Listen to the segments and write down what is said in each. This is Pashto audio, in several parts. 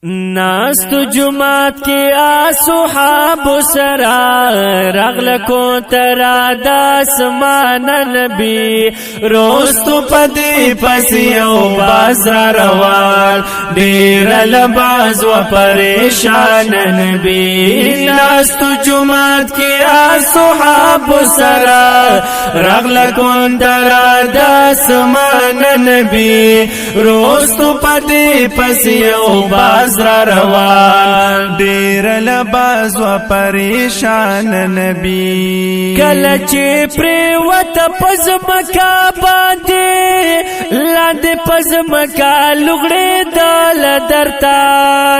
ناست جماعت کی اصحاب سرا رغل کو ترا داسمان نبی روستو پدی پسیو بازار روان دیر لباز و پریشان نبی ناست جماعت کی اصحاب سرا رغل کو ترا داسمان نبی روستو پدی پسیو بازار روان دیر لباز و پریشان نبی کلچ پریوت پزمکا باندے لاند پزمکا لغڑے دال درتا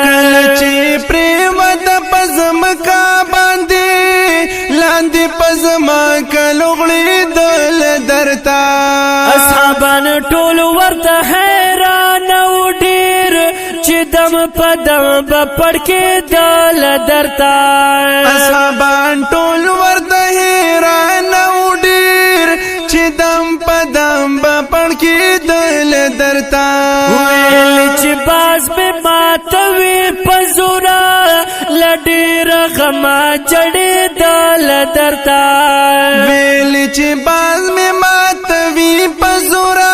کلچ پریوت پزمکا باندے لاند پزمکا لغڑے دال درتا اصحابان ټول ورته حیران او ډیر چې دم پدم بپړ کې دال درتا اصحابان ټول ورته حیران او ډیر چې دم پدم بپړ کې دال درتا ویل چې باز به ماتوي پزورا لډیر غما جړې دال درتا ویل چې باز به ماتوي پزورا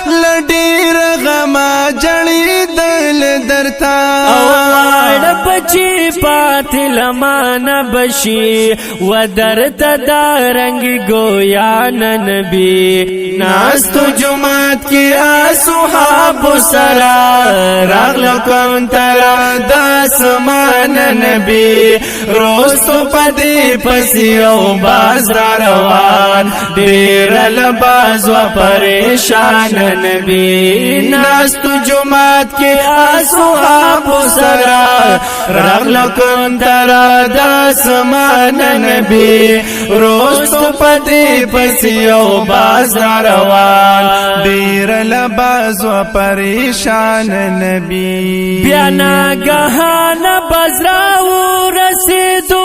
لډیر غما جړې دل درتا اوړ بچی پاتل مان بشي و درته دارنګ گویا نبی ناستو جماعت کی اصحاب سرا رغل کون ترا داسمان نبی روستو پدی پسیو باز را روان دیر لباز و پریشان نبی ناستو جماعت کی اصحاب سرا رغل کون ترا داسمان نبی روستو پدی پسیو باز را روان دیر لباز و پریشان نبی بیانا گہان بازراو رسیدو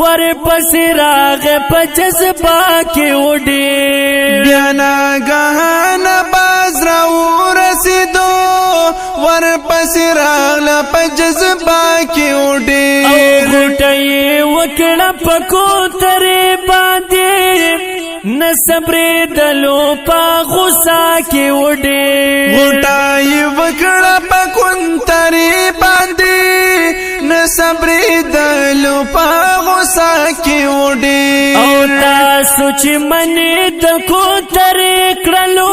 ور پس راغ پجزبا کی اڑی بیانا گہان بازراو رسیدو ور پس راغ پجزبا کی اڑی او غٹئی وکڑا پکو ترے باندے نصبر دلو پا غصہ کی اڑے غٹائی وکڑا پا کنتری باندی نصبر دلو پا غصہ کی اڑے او تاسو چی منی دکو تری کرلو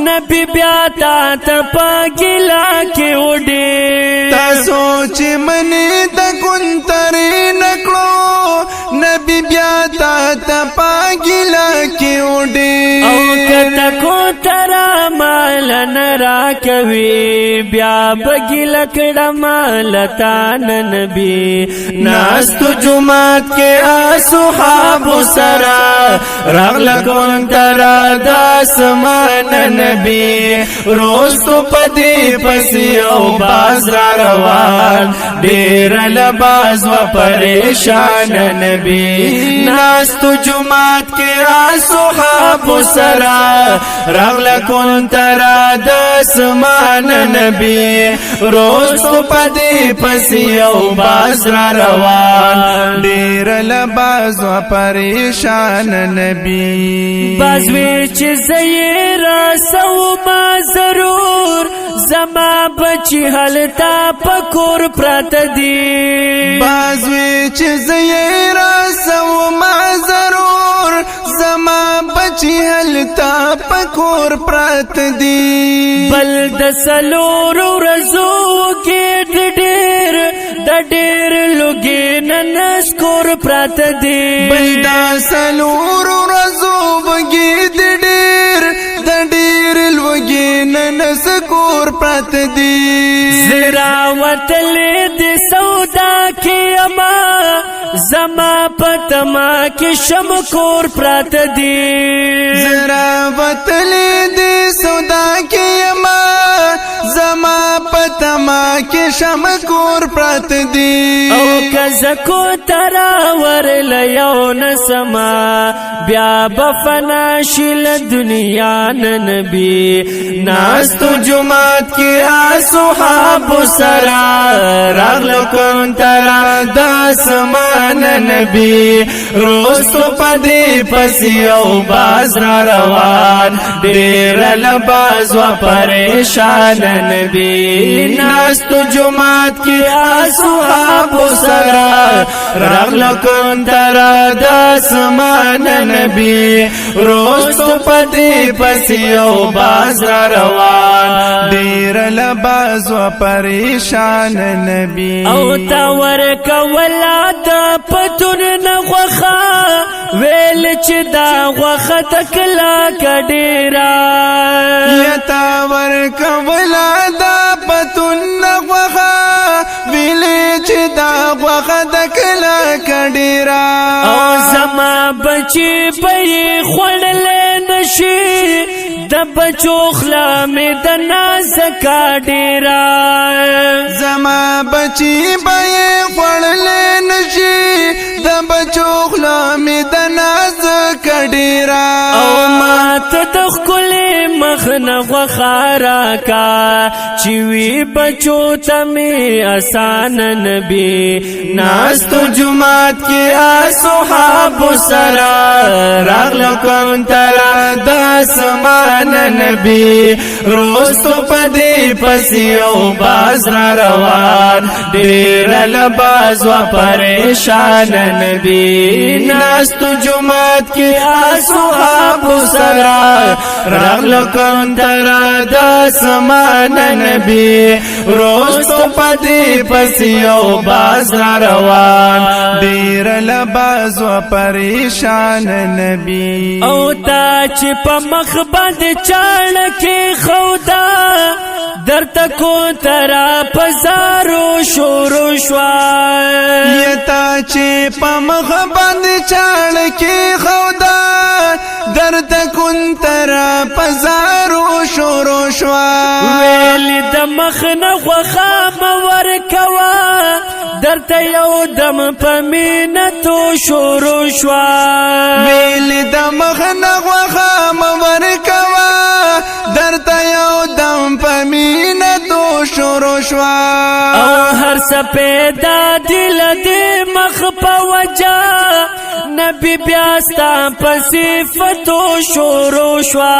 نبی بیاتا تپا گلا کی اڑے تاسو چی منی دکنتری نکڑو نبی بیاتا تپا گلا کی اڑے او کتا کو ترا مال نرا کوي بیا بگل کڑا مالتا نبی ناستو جماعت کے اصحاب سرا رغل کون ترا داسمان نبی روستو پدی پسیو باز را روان دیر لباز و پریشان نبی ناستو جماعت کے اصحاب سرا رغل کون ترا داسمان نبی روستو پدی پسیو باز را روان دیر لباز و پریشان نبی بازوی چی زیرا سو ما ضرور زما بچی حلتا پکور پرات دی بازوی چی زیرا سو ما ضرور زما بچی حلتا پکور پرات دی بل د سلور رزو کې ډېر لوګي نن سکور پرات دی بل د سلور رزو وګي ډېر لوګي نن سکور پرات دی زرا وتل د سودا کې اما زما پتما کې شم کور پرات دی زرا وتل د سودا کې اما زما پتما کې شم کور پرات دی او کزکو ترا ورل یو نسما بیا بفنا شل دنیا نبی ناستو جماعت کې اصحاب سرا راغل کون ترا د اسمان نبی روستو پدی پسی او باز را روان دیر لباز و پریشان نبی ناستو جماعت کی اصحاب سرا رغل کن ترا داسمان نبی روستو پدی پسی او باز را روان دیر لباز و پریشان نبی او تاور کولا دا پتون نغوخا ویل چې دا غوخه تکلا کډیرا یتا ور کولا دا پتون نغوخا ویل چې دا غوخه تکلا کډیرا او زما بچی پي خړل نشي د بچو خلا می د ناز کډیرا زما بچی پي خړل نشي د بچو خلا می د ناز کډیرا او مات د خپل مخ غخارا کا چوي بچو تمي آسان نبی ناستو جماعت کې اصحاب سرا راغل کون ترا د اسمان نبی روستو پدی پسی او باز را روان ډیر لباز و پریشان نبی ناستو جماعت کې اصحاب سرا راغل کون ترا د اسمان نبی روستو پدی پسی او باز را روان ډیر لباز و پریشان نبی او تا چې په مخ باندې چاړ کې خودا درته کو ترا پزارو شورو شوا یتا چې په مخ باندې چاړ کې خودا درته کون ترا پزارو شورو شوا ویل د مخ نه غوخه مور کوا درته یو دم پمینتو شورو شوا ویل د مخ نه غوخه مور کوا درته یو دم پمینتو شورو شوا او هر سپیدا دل دې مخ په وجا نبی بیاستا پصفتو شورو شوا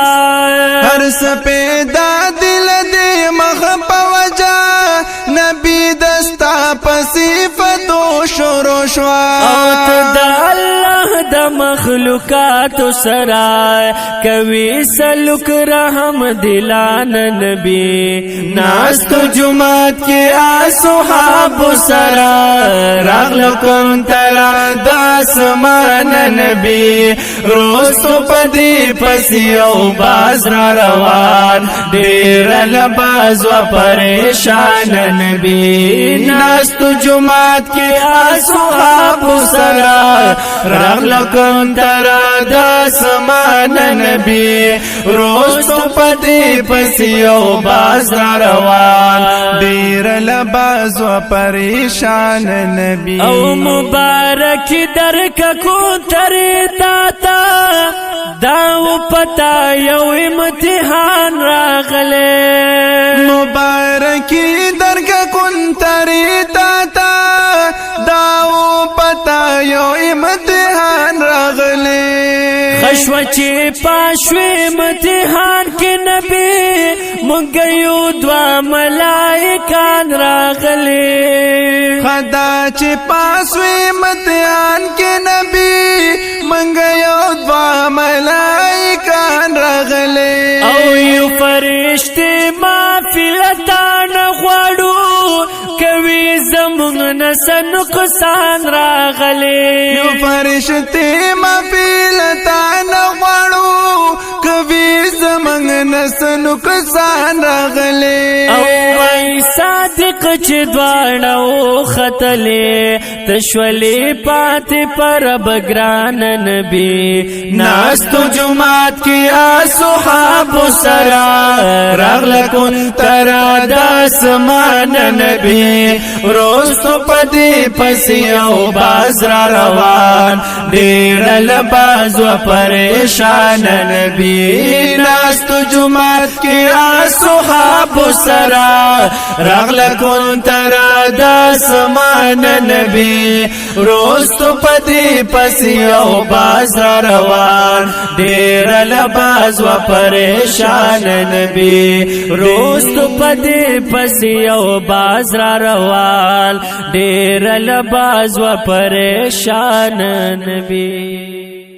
هر سپیدا دل دې مخ په وجا نبی دستا پصفتو شورو شوا او ته د الله د مخلوقات سره کوي سلوک رحم دلان نبی ناستو جماعت کې اصحاب سرا راغل کون ترا د اسمان نبی روستو پدی پسی او باز را روان ډیر لباز و پریشان نبی ناستو جماعت کې اصحاب سرا راغل کون ترا د اسمان نبی روستو پدی پسی او باز را روان ډیر لباز و پریشان نبی او مبارک درک کو تری داتا داو پتا یو امتحان راغله مبارکی درک کون تری داتا داو پتا یو امتحان راغله خشوچی پاشوی امتحان کې نبی مونږ یو دوا ملائکان راغلي خدا چې پاسوی امتحان کې نبی مونږ یو دوا ملائکان راغلي او یو فرشتي ما فلتان غواړو کوي زمونږ نس نقصان راغلي یو فرشتي ما فلتان غواړو کوي زمونږ نس نقصان راغلي او وای صادق چې دواړه وختلې تشولې پاتې پر بګران نبی ناستو جماعت کی اصحاب سرا رغل کن ترا داسمان نبی روستو پدی پسی او باز را روان دیر لباز و پریشان نبی ناستو جماعت کی اصحاب سرا رغل کن ترا داسمان نبی روستو پدی پسی او باز را روان دیر لباز و پریشان نبی روستو پدی پسی او باز را روان دیر لباز و پریشان نبی